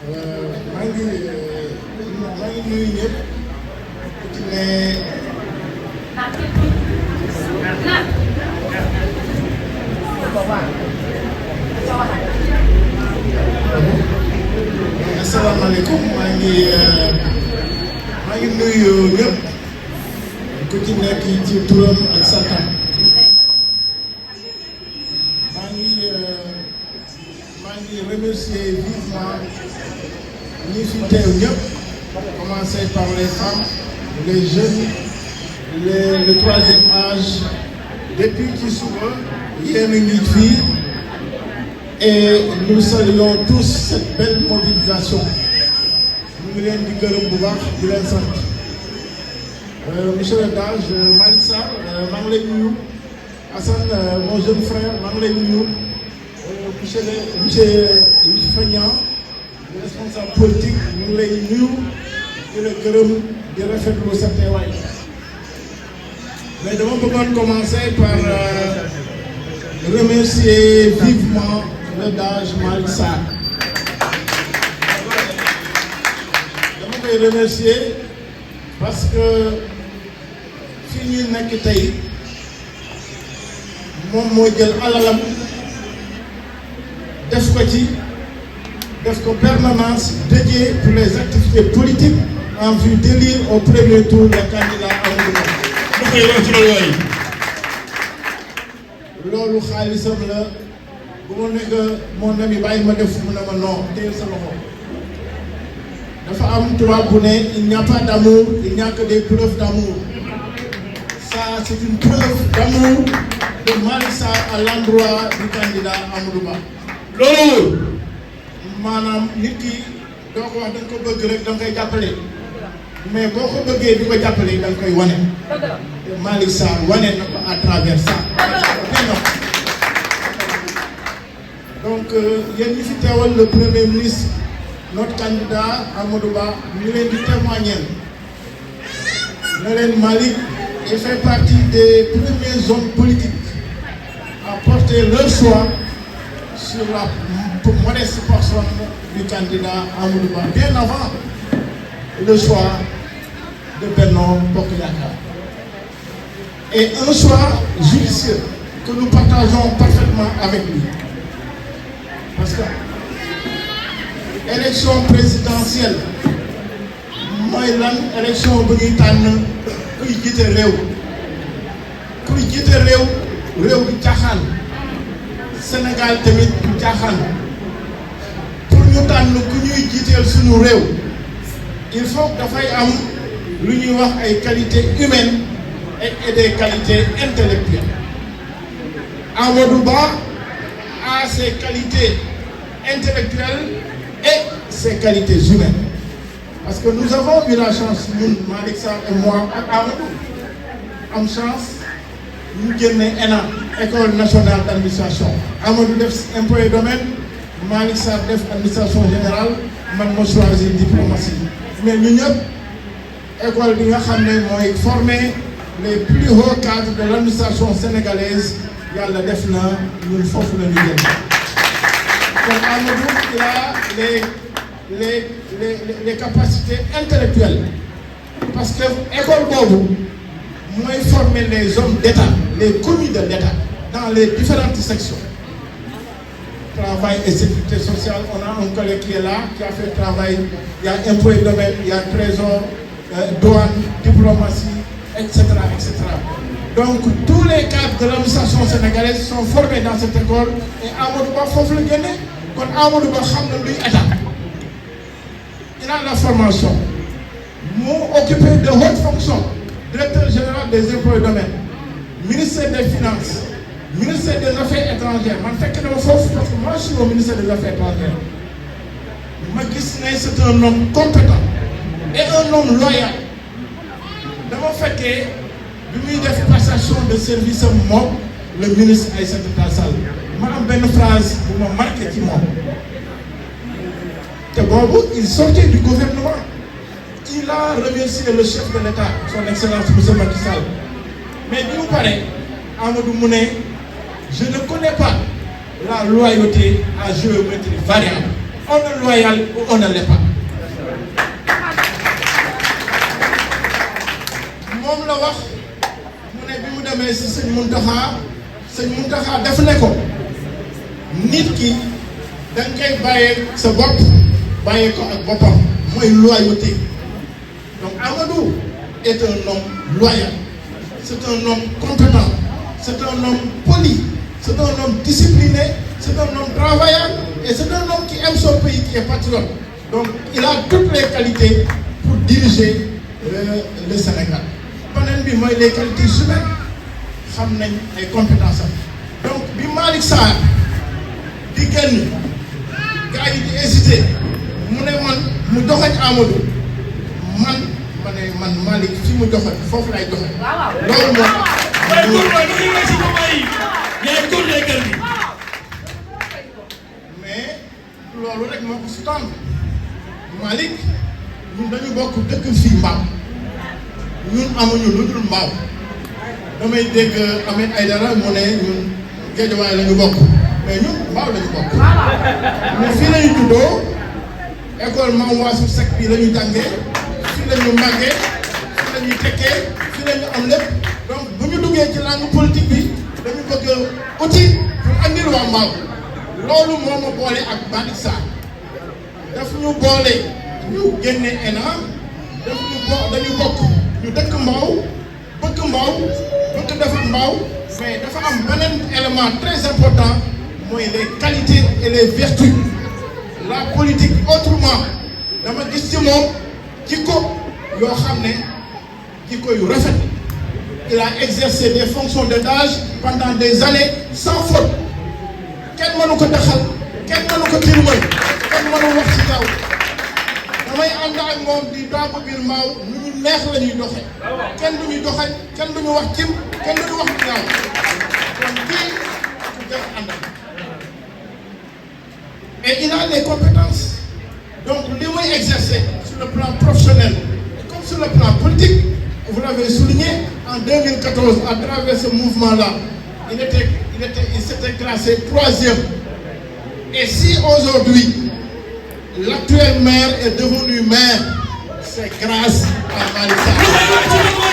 maa ngi nuyu ñëpp ku ci ne asalaamaaleykum maa ngi nuyu ñëpp ku ci nekk ci turam ak santam maa ngi remercier vivement ñi fi teew ñëpp commencer par les femmes les jeunes le troisième âge depuis ci suba yéen a ngi fii et nous saluons tous cette belle mobilisation ñu ngi leen di gërëm bu baax di leen sant monsieur le DAGE Malick Sarr maa ngi lay nuyu Assane mon jeune frère maa ngi lay nuyu monsieur Fagnan responsable politique ñu ngi lay nuyu di la gërëm di rafetlu sa teewaay mais dama bëggoon commencer par remercier vivement le DAGE Malick Sarr dama koy remercier parce que fi ñu nekk tey moom moo jël alalam def ko permanence dédiée pour les activités politiques en vue d'élire au premier tour le candidat Amadou Ba. bu koy wax ci loolu loolu xaalisam la bu ma nekk mon ami bàyyi ma def mu ne ma non téye sa loxo dafa am tubaab bu ne il n'y a pas d'amour il n'y a que des preuves d'amour ça c'est une preuve d'amour de Malick Sarr à l'endroit du candidat Amadou Ba. loolu maanaam nit ki doo ko wax da nga ko bëgg rek da nga koy jàppale mais boo ko bëggee di ko jàppale da nga koy wane Malick Sarr wane na ko à travers ça donc yéen ñi fi teewal le premier ministre notre candidat Amadou Ba ñu leen di témoigner na leen Malick il fait partie des premiers hommes politiques à porter leur choix sur la modeste personne du candidat Amadou Ba bien avant le choix de Benno Bokk Yakaar et un choix judicieux que nous partageons parfaitement avec lui parce que élection présidentielle mooy lan élection bu ñuy tànn kuy jiite réew du caaxaan Sénégal tamit du caaxaan pour ñu tànn ku ñuy jiiteel suñu réew il faut dafay am lu ñuy wax ay qualités humaines et des qualités intellectuelles Amadou Ba a ses qualités intellectuelles et ses qualités humaines parce que nous avons eu la chance ñun Malick Sarr et moi ak Amadou am chance ñu génne ENA école nationale d'administration Amadou def impôts et domaines Malick Sarr def administration générale man ma choisir diplomatie mais ñu ñëpp école bi nga xam ne mooy former les plus hauts cadres de l'administration sénégalaise yàlla def na ñun foofu la ñu jëm kon Amadou il a les capacités intellectuelles parce que école boobu mooy former les hommes d'État les commis de l'État dans les différentes sections travail et sécurité sociale on a un collègue qui est là qui a fait travail il y a impôts et domaines il y a trésor douane diplomatie etc. donc tous les cadres de l'administration sénégalaise sont formés dans cette école et Amadou Ba foofu la génne kon Amadou Ba xam na luy État il a la formation mu occupé de hautes fonctions directeur général des impôts et domaines ministère des finances ministère des affaires étrangères man fekk na ma foofu parce que moi je suis au ministère des affaires étrangères ma gis ne c'est un homme compétent et un homme loyal dama fekkee bi muy def passation de service am moom le ministre Aïssata Tall Sall ma am benn phrase bu ma marqué ci moom te boobu il sortait du gouvernement il a remercié le chef de l'État son excellence monsieur Macky Sall mais bi mu paree Amadou mu ne je ne connais pas la loyauté à géométrie variable on est loyal ou on ne l'est pas. moom la wax mu ne bi mu demee si sëñ Mountakha def ne ko nit ki da nga koy bàyyee sa bopp bàyyee ko ak boppam mooy loyauté. Donc Amadou est un homme loyal, c'est un homme compétent, c'est un homme poli, c'est un homme discipliné, c'est un homme travaillant et c'est un homme qui aime son pays, qui est patriote. Donc il a toutes les qualités pour diriger le Sénégal. Beneen bi mooy les qualités humaines xam nañ ay compétences am. Donc bi Malick Sarr di génn gars yi di hésité mu ne man mu doxañ Amadou. man Malick fi mu joxe foofu lay joxe. loolu moo tax. mais loolu rek moo ko si tànn Malick ñun dañu bokk dëkk fii Mbao ñun amuñu lu dul Mbao damay dégg Ahmed Aïdara mu ne ñun Guédiawaye la ñu bokk mais ñun Mbao la ñu bokk. mais fii la ñu juddoo école Mame Wassou Seck bi la ñu jàngee. fii la ñu màggee fii la ñuy tekkee fii la ñu am lépp donc bu ñu duggee ci langue politique bi dañu bëgg outil pour andil waa Mbao loolu moo ma boole ak Malick Sarr daf ñu boole ñu génne ENA dañu bokk ñu dëkk Mbao bëgg Mbao bëgg defar Mbao mais dafa am beneen élément très important mooy les qualités et les vertus la politique autrement dama gis ci moom jikko yoo xam ne jikko yu rafet il a exercé des fonctions d'âge pendant des années sans faute kenn mënu ko daxal kenn mënu ko tilimal kenn mënu wax ci kaw damay ànd ak moom di daagu biir Mbao nu ñu neex la ñuy doxe kenn du ñu doxañ kenn du ñu wax cim kenn du ñu wax lu ñaaw kon kii ku def àndal et il a les compétences donc li muy exercer sur le plan professionnel et comme sur le plan politique vous l'avez souligné en 2014 à travers ce mouvement-là il s'était classé 3e et si aujourd'hui l'actuel maire est devenu maire c'est grâce à Malick Sarr.